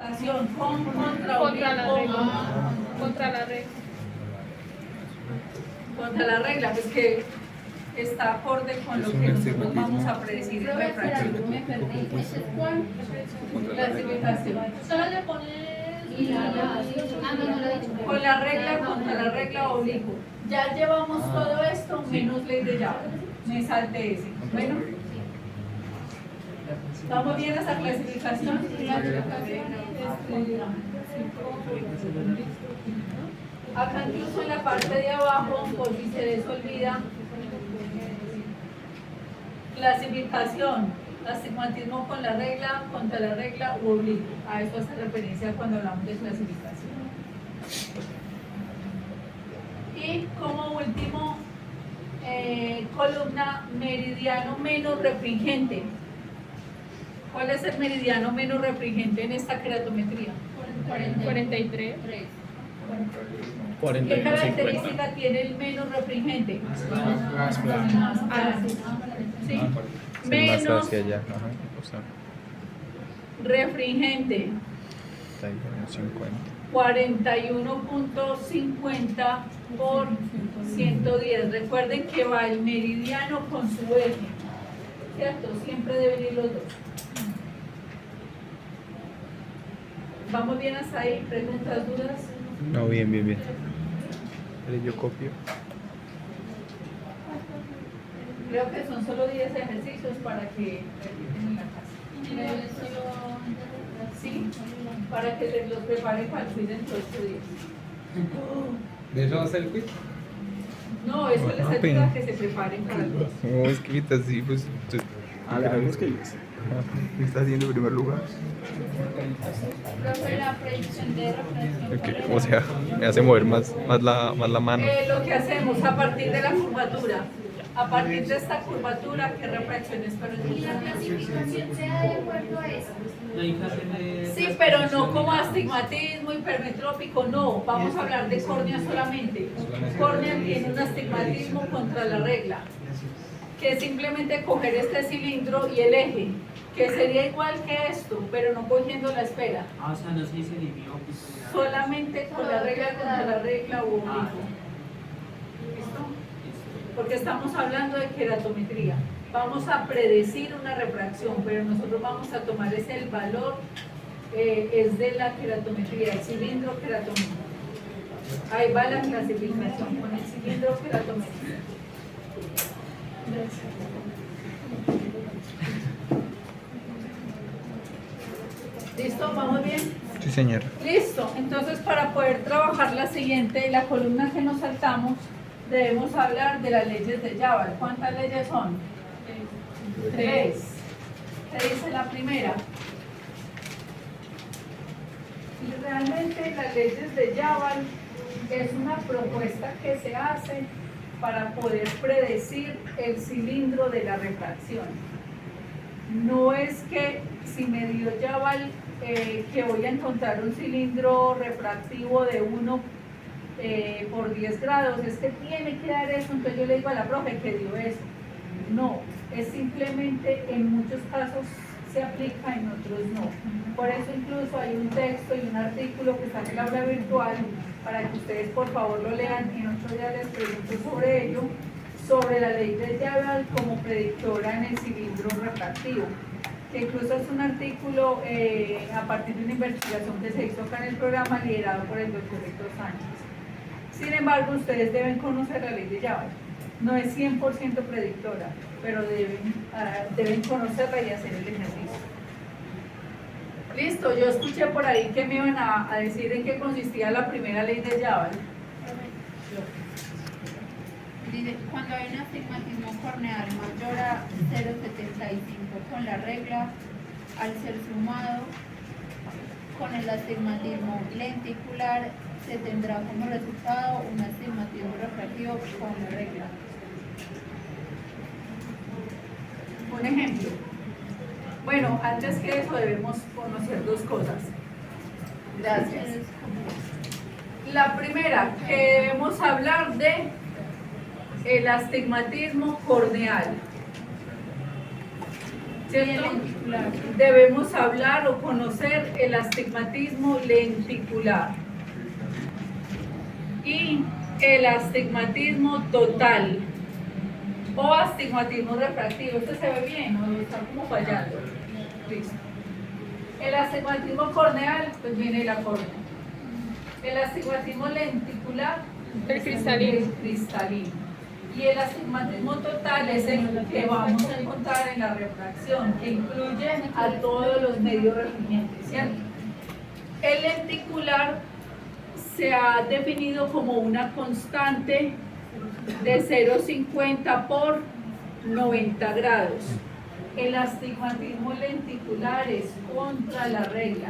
clasificación contra la regla. Contra la regla. Contra la regla, pues que está acorde con lo que nosotros vamos a predecir en refracción. Me perdí. ¿Ese es cuál? Clasificación. Solo le pones y no lo he dicho. Con la regla, contra la regla oblicuo. Ya llevamos todo esto menos ley de llave. Me salte ese. Bueno. ¿Estamos bien esa clasificación? Acá incluso en la parte de abajo, por si se les olvida, clasificación, astigmatismo con la regla, contra la regla u oblicuo. A eso hace referencia cuando hablamos de clasificación. Y como último, columna, meridiano menos refringente. ¿Cuál es el meridiano menos refringente en esta keratometría? 43. ¿Qué característica tiene el menos refringente? Más plano. Más plano. ¿Sí? Más Menos hacia allá. Ajá. O sea, refringente. está ahí como 50. 41.50 por 110. Recuerden que va el meridiano con su eje, ¿cierto? Siempre deben ir los dos. ¿Vamos bien hasta ahí? ¿Preguntas, dudas? No, bien, bien, bien. Vale, yo copio. Creo que son solo 10 ejercicios para que repiten en la casa. Sí, para que se los preparen para el quiz dentro de 8 días. ¿De eso va a ser el quiz? No, eso les ayuda pero- a que se preparen para el quiz. ¿Cómo escritas así? Pues. ¿Qué está haciendo en primer lugar? Profe, la predicción de refracción. O sea, me hace mover más la mano. Lo que hacemos a partir de la curvatura, a partir de esta curvatura, ¿qué refracción espero Y la encontrar? clasificación se da de acuerdo a eso. Sí, pero no como astigmatismo hipermetrópico, no. Vamos a hablar de córnea solamente. Córnea tiene un astigmatismo contra la regla, que es simplemente coger este cilindro y el eje, que sería igual que esto, pero no cogiendo la esfera. O sea, no se dice ni Solamente con la regla contra la regla u oblicuo. ¿Listo? Porque estamos hablando de keratometría. Vamos a predecir una refracción, pero nosotros vamos a tomar ese el valor, es de la keratometría, el cilindro keratométrico. Ahí va la clasificación con el cilindro keratométrico. ¿Listo? ¿Vamos bien? Sí, señor. Listo, entonces para poder trabajar la siguiente, la columna que nos saltamos, debemos hablar de las leyes de Jabal. ¿Cuántas leyes son? 3. ¿Qué dice la primera? Y realmente las leyes de Jabal es una propuesta que se hace para poder predecir el cilindro de la refracción. No es que si me dio Jabal que voy a encontrar un cilindro refractivo de 1 por 10 grados, es que tiene que dar eso, entonces yo le digo a la profe que dio eso. No, es simplemente en muchos casos se aplica, en otros no. Por eso incluso hay un texto y un artículo que está en el aula virtual para que ustedes por favor lo lean y en otro día les pregunto sobre ello, sobre la ley de Jabal como predictora en el cilindro refractivo, que incluso es un artículo a partir de una investigación que se hizo acá en el programa liderado por el doctor Héctor Sánchez. Sin embargo, ustedes deben conocer la ley de Jabal. No es 100% predictora, pero deben conocerla y hacer el ejercicio. Listo, yo escuché por ahí que me iban a decir en qué consistía la primera ley de Jabal. Dice, cuando hay un astigmatismo corneal mayor a 0,75 con la regla, al ser sumado con el astigmatismo lenticular, se tendrá como resultado un astigmatismo refractivo con la regla. Un ejemplo. Bueno, antes que eso debemos conocer dos cosas. Gracias. La primera, que debemos hablar de el astigmatismo corneal. ¿cierto? lenticular. Debemos hablar o conocer el astigmatismo lenticular y el astigmatismo total o astigmatismo refractivo. ¿Este se ve bien o está como fallando? Listo. El astigmatismo corneal, pues viene de la córnea. El astigmatismo lenticular, El cristalino. el cristalino. Y el astigmatismo total es el que vamos a encontrar en la refracción, que incluye a todos los medios refringentes, ¿cierto? El lenticular se ha definido como una constante de 0,50 por 90 grados. El astigmatismo lenticular es contra la regla,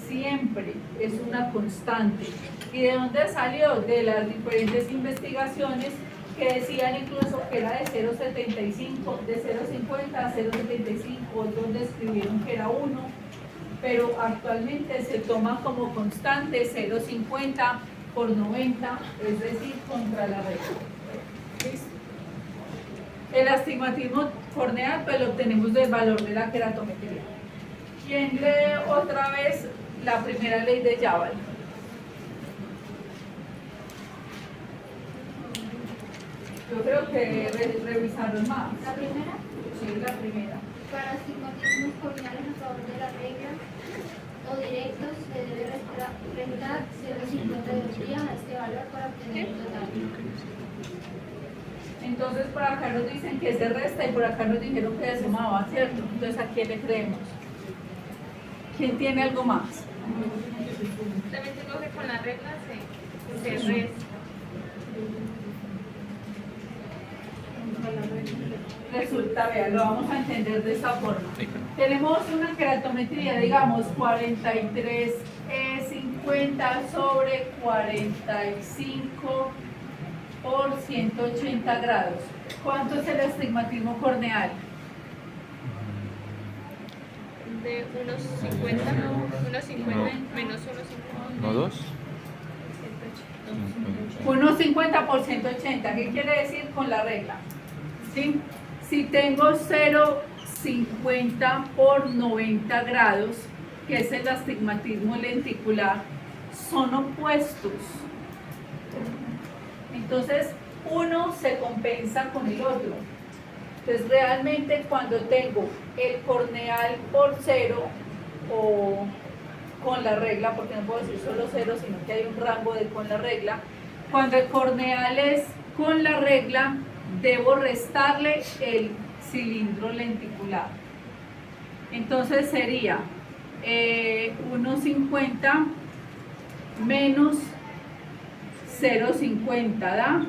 siempre es una constante. ¿Y de dónde salió? De las diferentes investigaciones que decían incluso que era de 0,75, de 0,50 a 0,75, donde escribieron que era 1, pero actualmente se toma como constante 0,50 por 90, es decir, contra la regla. ¿Listo? El astigmatismo corneal pues lo obtenemos del valor de la queratometría. ¿Quién lee otra vez la primera ley de Yábal? Yo creo que revisaron más. La primera, Sí, la primera. para astigmatismos corneales a favor de la regla o directos se debe restar 0,52 días a este valor para obtener el total. Entonces por acá nos dicen que se resta y por acá nos dijeron que se sumaba, ¿cierto? Entonces ¿a quién le creemos? ¿Quién tiene algo más? También tengo que con la regla se resta. Resulta, vean, lo vamos a entender de esta forma. Tenemos una queratometría, digamos, 43,50 sobre 45 por 180 grados. ¿Cuánto es el astigmatismo corneal? De unos 50, unos 50, menos unos 50. ¿No dos? 1,50 por 180. ¿Qué quiere decir con la regla? ¿Sí? Si tengo 0,50 por 90 grados, que es el astigmatismo lenticular, son opuestos. Entonces, uno se compensa con el otro. Entonces, realmente cuando tengo el corneal por 0 o con la regla, porque no puedo decir solo 0, sino que hay un rango de con la regla, cuando el corneal es con la regla, debo restarle el cilindro lenticular. Entonces sería 1,50 menos 0,50 da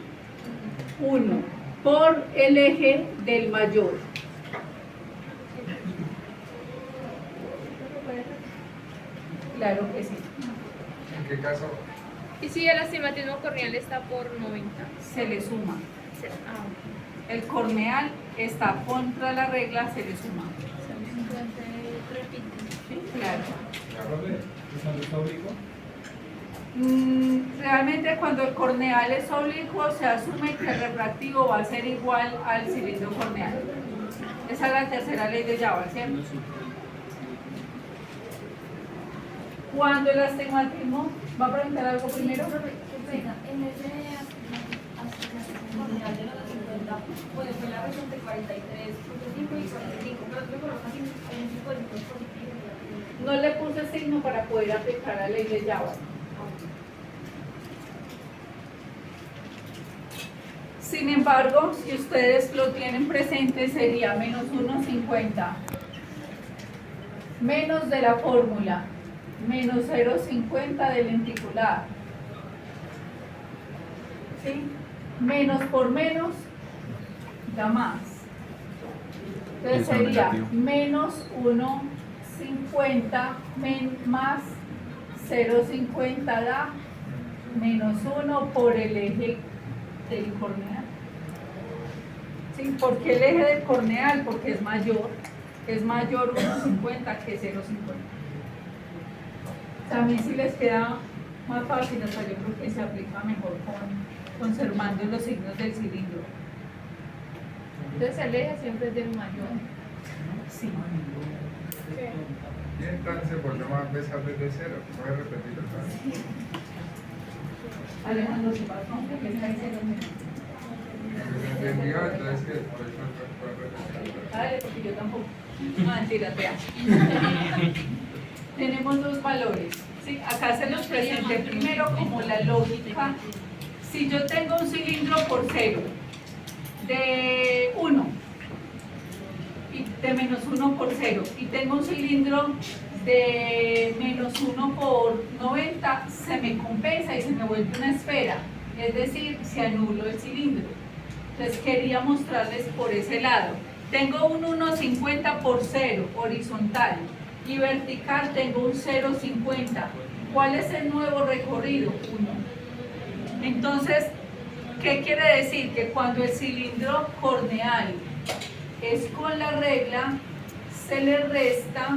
1 por el eje del mayor. Claro que sí. ¿En qué caso? Y si el astigmatismo corneal está por 90. Se le suma. Ah, El corneal está contra la regla, se le suma. ¿Sí? Claro. ¿La robe? ¿Es oblicuo? Realmente cuando el corneal es oblicuo se asume que el refractivo va a ser igual al cilindro corneal. Esa es la tercera ley de Yábal, ¿cierto? Cuando el astigmatismo, ¿va a preguntar algo primero? En ese astigmatismo corneal de los 50, pues fue la versión de 43,5 y 45, pero creo que casi hay un tipo de positivo. No le puse signo para poder aplicar la ley de Yábal. Sin embargo, si ustedes lo tienen presente, sería menos 1,50 menos de la fórmula, menos 0,50 del lenticular. ¿Sí? Menos por menos da más. Entonces Eso sería negativo. menos 1,50 más 0,50 da menos 1 por el eje del corneal. ¿Sí? ¿Por qué el eje del corneal? Porque es mayor 1,50 que 0,50. También si les queda más fácil, hasta yo creo que se aplica mejor conservando los signos del cilindro. entonces el eje siempre es del mayor. Sí. Y entonces volvemos a empezar desde cero. ¿Puedes repetirlo otra vez? Alejandro, ¿qué pasó? ¿Qué está diciendo? Me entendió, entonces que por eso puedes repetirlo. Dale, porque yo tampoco. Mentira, vea. Tenemos dos valores. ¿Sí? Acá se los presenté primero como la lógica. Si yo tengo un cilindro por 0 de 1 y de menos 1 por 0 y tengo un cilindro de menos 1 por 90, se me compensa y se me vuelve una esfera, es decir, se anuló el cilindro. Entonces quería mostrarles por ese lado. Tengo un 1,50 por 0 horizontal y vertical tengo un 0,50. ¿Cuál es el nuevo recorrido? 1. Entonces, ¿qué quiere decir? Que cuando el cilindro corneal es con la regla, se le resta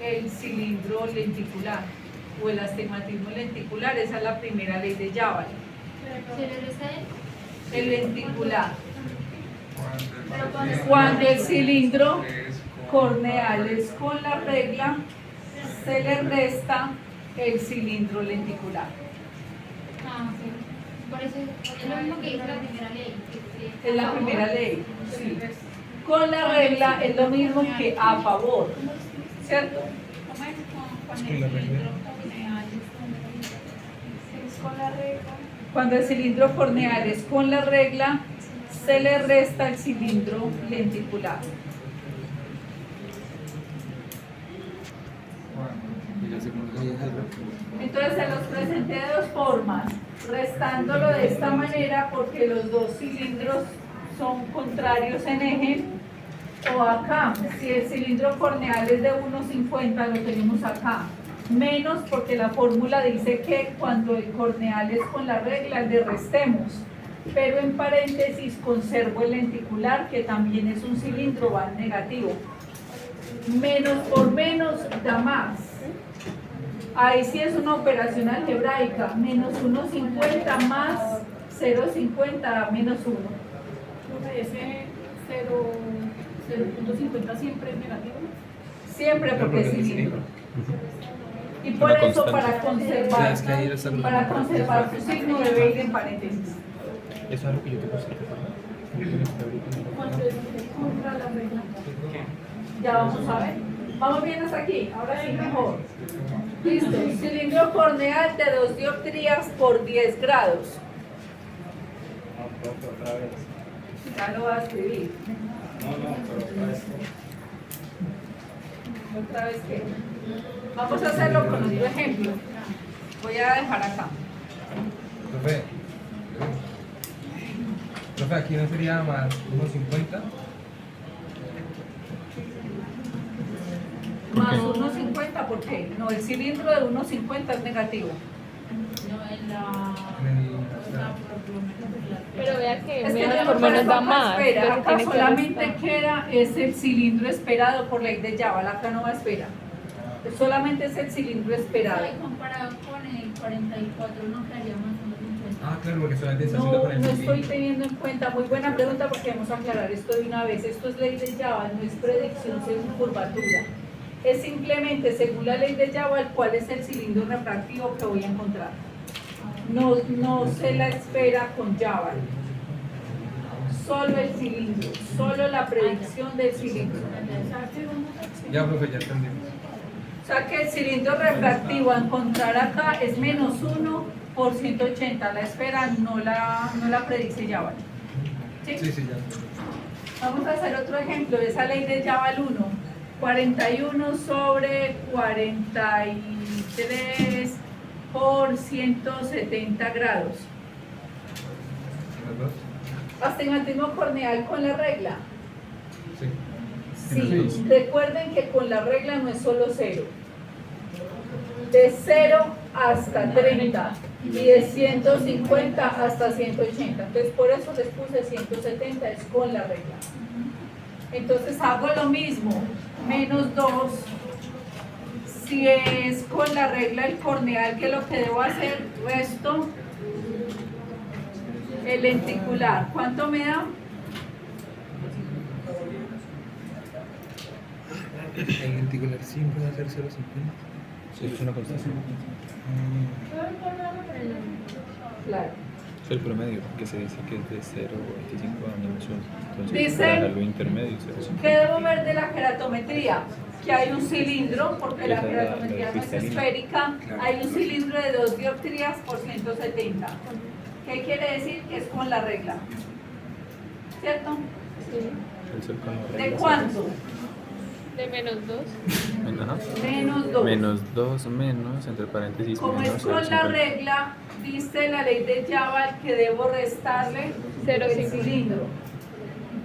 el cilindro lenticular o el astigmatismo lenticular. Esa es la primera ley de Yábal. ¿Se le resta El lenticular. Pero Cuando el cilindro corneal es con la regla, se le resta el cilindro lenticular. Ah, sí. Por eso es lo mismo que dice la primera ley. Es la primera ley. Sí. Con la regla es lo mismo que a favor, ¿cierto? ¿Cómo es con Es el con la regla. cilindro corneal? Es con la regla. Cuando el cilindro corneal es con la regla, se le resta el cilindro lenticular. Entonces se los presenté de dos formas, restándolo de esta manera porque los dos cilindros son contrarios en eje, o acá, si el cilindro corneal es de 1,50 lo tenemos acá, menos porque la fórmula dice que cuando el corneal es con la regla le restemos, pero en paréntesis conservo el lenticular que también es un cilindro, va en negativo. Menos por menos da más. Ahí sí es una operación algebraica, menos 1,50 más 0,50 da menos 1. Ese 0.50 siempre es negativo. Siempre porque es cilindro. Y por Una eso constante. para conservar su signo debe ir en paréntesis. Eso es lo que yo te puse. ¿Cuánto es contra la regla? Ya vamos a ver. Vamos bien hasta aquí, ahora sí mejor. Listo, cilindro corneal de 2 dioptrías por 10 grados. Ya lo voy a escribir. ¿Otra vez qué? Vamos a hacerlo con otro ejemplo. Voy a dejar acá. Profe, aquí no sería más 1,50. Más 1,50, ¿por qué? No, el cilindro de 1,50 es negativo. No, en la... Pero vea que Es que menos tenemos por menos esta da más. espera. entonces Acá tiene que solamente restar. queda es el cilindro esperado por ley de Yábal. Acá no va a espera. Solamente es el cilindro esperado. Y comparado con el 44 no quedaría más 1,50. Ah, claro, porque solamente está haciendo No, con el no estoy cilindro. teniendo en cuenta. Muy buena pregunta porque vamos a aclarar esto de una vez. Esto es ley de Yábal, no es predicción según curvatura. Es simplemente según la ley de Yábal cuál es el cilindro refractivo que voy a encontrar. No se la espera con Yábal. Solo el cilindro, solo la predicción del cilindro. Ya, profe, ya entendimos. O sea que el cilindro refractivo a encontrar acá es menos 1 por 180. La espera no la predice Yábal. ¿Sí? Sí, ya. Vamos a hacer otro ejemplo de esa ley de Yábal 1. 41 sobre 43 por 170 grados. ¿Los dos? Astigmatismo corneal con la regla. Sí. Sí, recuerden que con la regla no es solo 0. De 0 hasta 30 y de 150 hasta 180. Entonces por eso les puse 170, es con la regla. Entonces hago lo mismo, menos 2. Si es con la regla el corneal, que lo que debo hacer, resto el lenticular. ¿Cuánto me da? El lenticular siempre va a ser 0,50. Sí, es una constante. Claro. Es el promedio, que se dice que es de 0,25 a menos 1. Entonces, Dice para dejarlo intermedio, 0,50. ¿Qué debo ver de la keratometría? Que hay un cilindro, porque la Esa es la keratometría no es cristalina. esférica, Claro. hay un cilindro de 2 dioptrías por 170. ¿Qué quiere decir? Que es con la regla. ¿Cierto? El sol con la ¿De regla, cuánto? De menos 2. ¿sabes? Ajá. Menos 2. Menos 2 menos, entre paréntesis, Como es menos con la 0,50. regla, dice la ley de Jabal que debo restarle el 0,50. cilindro,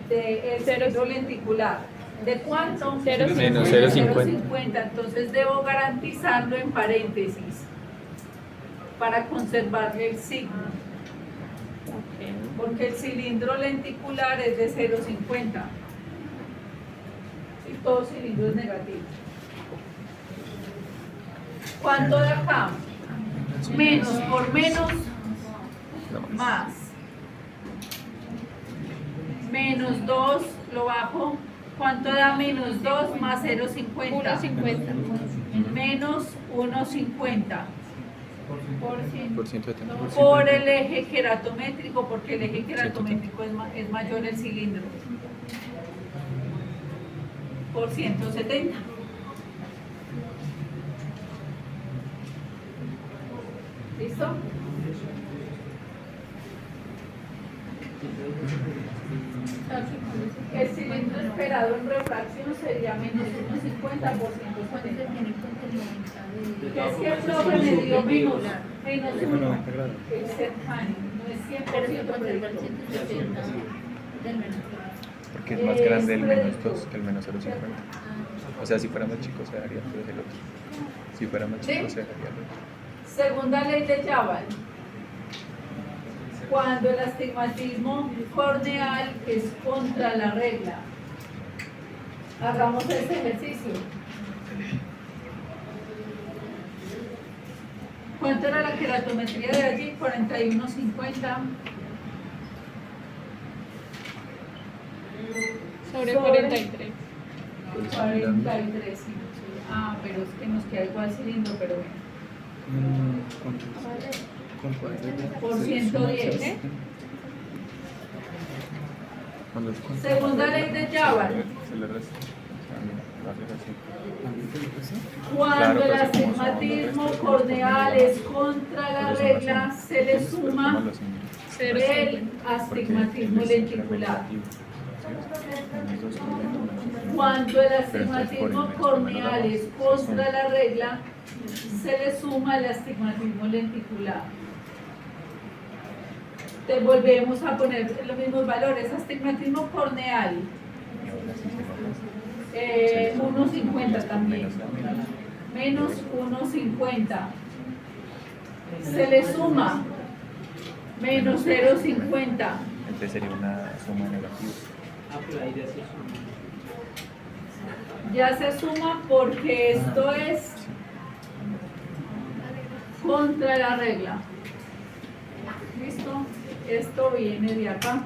el cilindro lenticular. ¿De cuánto? 0,50. Menos 0,50. 0,50. Entonces debo garantizarlo en paréntesis para conservarle el signo, porque el cilindro lenticular es de 0,50 y todo cilindro es negativo. ¿Cuánto de acá? Menos por menos, más. Menos 2, lo bajo. ¿Cuánto da menos 2 más 0,50? 1,50. Menos 1,50 Por 170%. por el eje keratométrico, porque el eje keratométrico es mayor el cilindro. Por 170. ¿Listo? El cilindro esperado en refracción sería menos 1,50 por 170. Que es que el profe me dio menos 1. El cercano, no es 100% Pero se conserva el predictor. 170 del menos. Porque es más Es grande el menos predictor. 2 que el menos 0,50. O sea, si fuera más chico se daría pues, el otro. Si fuera más chico ¿Sí? se daría el otro. Segunda ley de Jabal. Cuando el astigmatismo corneal es contra la regla. Hagamos este ejercicio. ¿Cuánto era la keratometría de allí? 41,50 Sobre 43. 43. Sí. Ah, pero es que nos queda igual cilindro, pero bueno. Por 110. ¿Eh? Cuando es contra Segunda la ley regla, de Jabal. Se le resta. La regla sí. Cuando Claro, el pues, como son astigmatismo dos, corneal es contra la Por eso regla, no son- se le Pero suma ¿cómo lo hacen? el 0,50. astigmatismo Porque él es lenticular. negativo, ¿sí? Menos 2 con menos. Cuando el Pero entonces por astigmatismo el menos corneal menos es la base, contra sí. la regla, se le suma el astigmatismo lenticular. Te volvemos a poner los mismos valores. Astigmatismo corneal, Y ahora sí se le resta. 1,50 también. Menos Menos 1,50. Se le suma menos 0,50. Entonces sería una suma negativa. Ya se suma porque esto es contra la regla. ¿Listo? Esto viene de acá.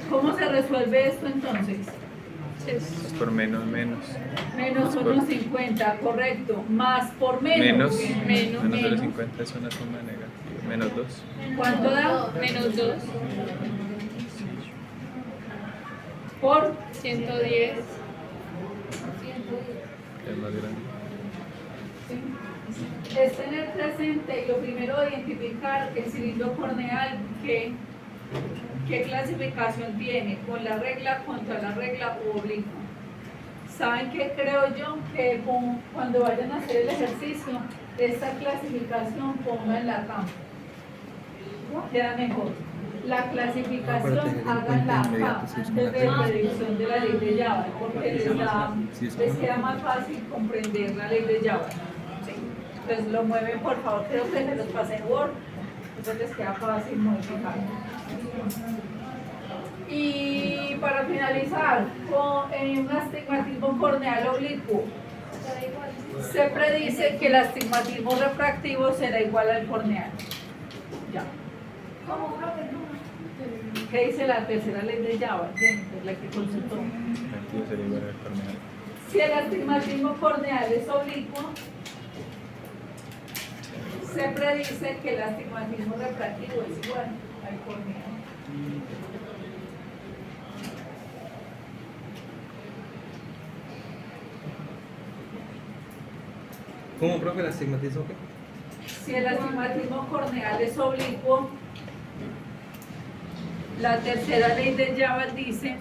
¿Cómo se resuelve esto entonces? Es por menos, menos. Menos Es por 1,50, correcto. Más por menos. Menos, Menos. menos 0,50 es una suma negativa. Menos 2. ¿Cuánto da? Menos 2. Por 110. Es más grande. es tener presente y lo primero de identificar el cilindro corneal qué clasificación tiene, con la regla, contra la regla u oblicuo. ¿Saben qué creo yo? Que cuando vayan a hacer el ejercicio, esta clasificación pónganla acá. Queda mejor. La clasificación háganla acá, antes de la predicción de la ley de Jabal, porque les queda más fácil comprender la ley de Jabal. ¿Sí? Entonces lo mueven, por favor, creo que se los pasé en Word, entonces les queda fácil modificar. Y para finalizar, en un astigmatismo corneal oblicuo, se predice que el astigmatismo refractivo será igual al corneal. Ya. ¿Qué dice la tercera ley de Java? La que consultó. Refractivo sería igual al corneal. Si el astigmatismo corneal es oblicuo, se predice que el astigmatismo refractivo es igual al corneal. ¿Cómo, profe, el astigmatismo qué? Si el astigmatismo corneal es oblicuo, la tercera ley de Java dice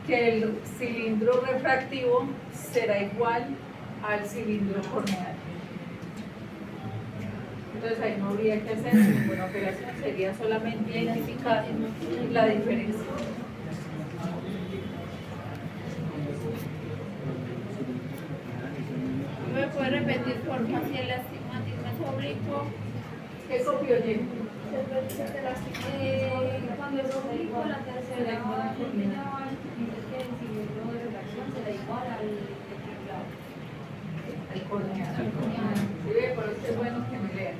que el cilindro refractivo será igual al cilindro corneal. Entonces ahí no habría que hacer ninguna operación, sería solamente identificar la diferencia. ¿Me puede repetir por favor si el astigmatismo es oblicuo? ¿Qué copió Jenny? Cuando es oblicuo, la tercera ley de Java dice que el cilindro de refracción será igual al rectángulo. El corneal. Sí, por eso es bueno que me lean.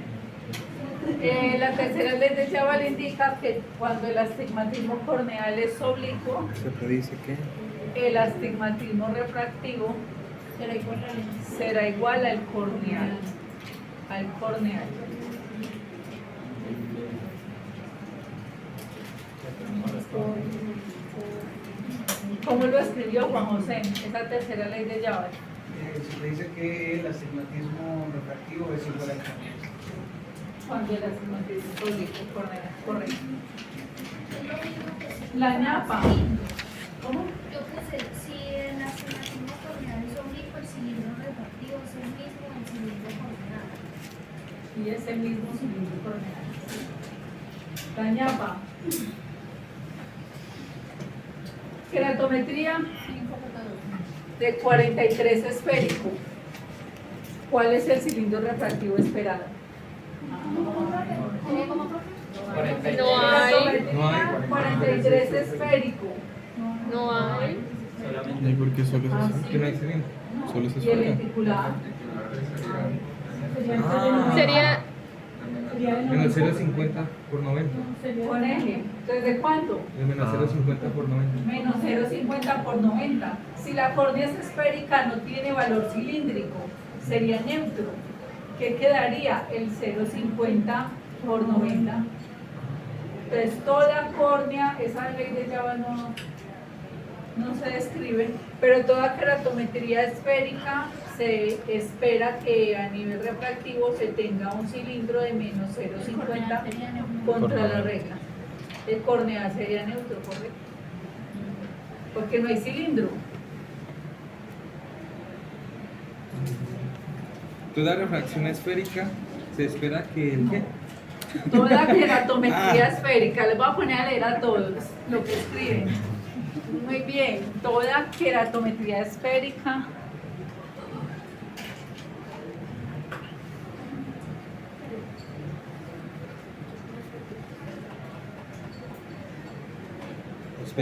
La tercera ley de Java le indica que cuando el astigmatismo corneal es oblicuo, Se predice que el astigmatismo refractivo será igual al corneal. Al corneal. ¿Cómo lo escribió Juan José? Esa tercera ley de Java. Se dice que el astigmatismo refractivo es igual al corneal. Cuando el astigmatismo es oblicuo, corneal. Correcto. La ñapa. ¿Cómo? Yo qué sé, si el astigmatismo corneal es oblicuo, el cilindro refractivo es el mismo del cilindro corneal. Y es el mismo cilindro corneal. La ñapa. Keratometría de 43 esférico. ¿Cuál es el cilindro refractivo esperado? No hay. no hay. 43 esférico. No hay. ¿Y por qué solo es así? Que no hay cilindro. Solo es Y el esfera. lenticular. Sería Menos 0,50 por 90. Con eje. Entonces, ¿de cuánto? Es menos 0,50 por 90. Menos 0,50 por 90. Si la córnea es esférica, no tiene valor cilíndrico, sería neutro. ¿Qué quedaría? El 0,50 por 90. Entonces, toda córnea, esa ley de Java no se describe, pero toda keratometría esférica se espera que a nivel refractivo se tenga un cilindro de menos 0,50 contra la regla. El corneal sería neutro, correcto. Porque no hay cilindro. Toda refracción esférica se espera que el ¿qué? Toda keratometría esférica, les voy a poner a leer a todos lo que escriben. Muy bien, toda keratometría esférica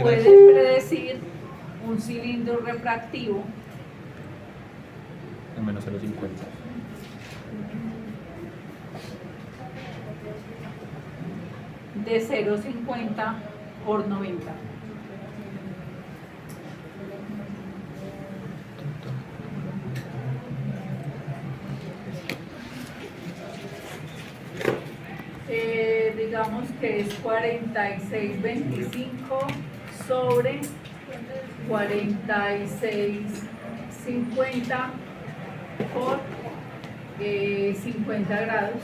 puede predecir un cilindro refractivo Al menos 0,50. de 0,50 por 90. Digamos que es 46,25 sobre 46,50 por 50 grados.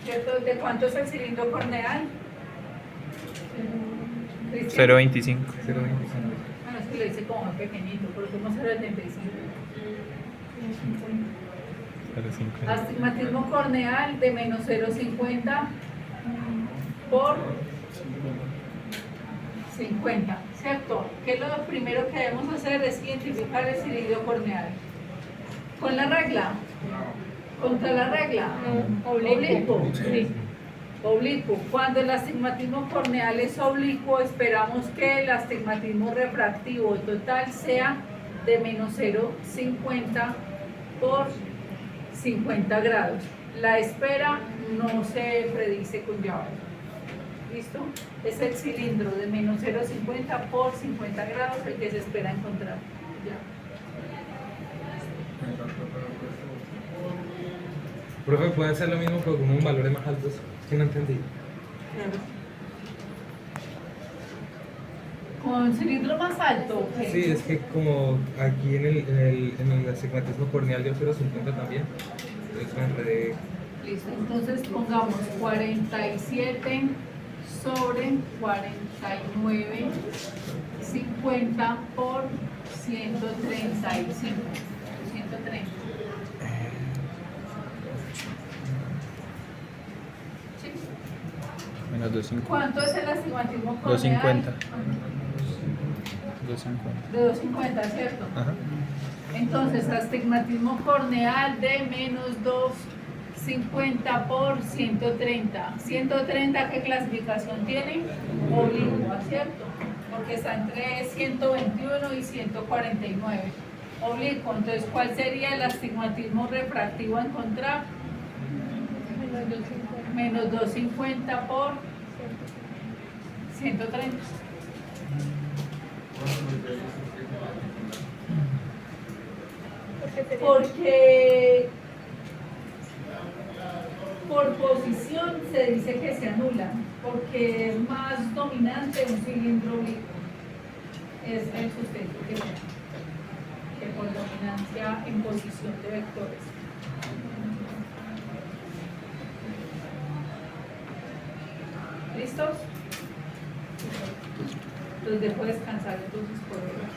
¿Cierto? ¿De cuánto es el cilindro corneal? Cristian. 0,25. 0,25. Bueno, es que lo hice como muy pequeñito, pero como 0,75. 0,50. Astigmatismo corneal de menos 0,50 por 50, ¿cierto? ¿Qué es lo primero que debemos hacer? Es identificar el cilindro corneal. ¿Con la regla? ¿Contra la regla? Oblicuo. Sí. Oblicuo. Cuando el astigmatismo corneal es oblicuo, esperamos que el astigmatismo refractivo total sea de menos 0,50 por 50 grados. La espera no se predice con Java. ¿listo? Es el cilindro de menos 0,50 por 50 grados el que se espera encontrar. Ya. Profe, ¿puede hacer lo mismo pero con unos valores más altos? Es que no entendí. Con cilindro más alto, ¿ok? Sí, es que como aquí en el astigmatismo corneal dio 0,50 también. Entonces me enredé. Listo, entonces pongamos 47 sobre 49, 50 por 135. 130. ¿Sí? Menos 250. ¿Cuánto es el astigmatismo corneal? 250. Ajá. 250. De 250, ¿cierto? Ajá. Entonces, astigmatismo corneal de menos 250 por 130. 130, ¿qué clasificación tiene? Oblicua, ¿cierto? Porque está entre 121 y 149. Oblicuo. Entonces, ¿cuál sería el astigmatismo refractivo a encontrar? Menos 250 por 130. Porque por posición se dice que se anula, porque es más dominante un cilindro oblicuo. Es el sustento que por dominancia en posición de vectores. ¿Listos? Los dejo descansar entonces por hoy.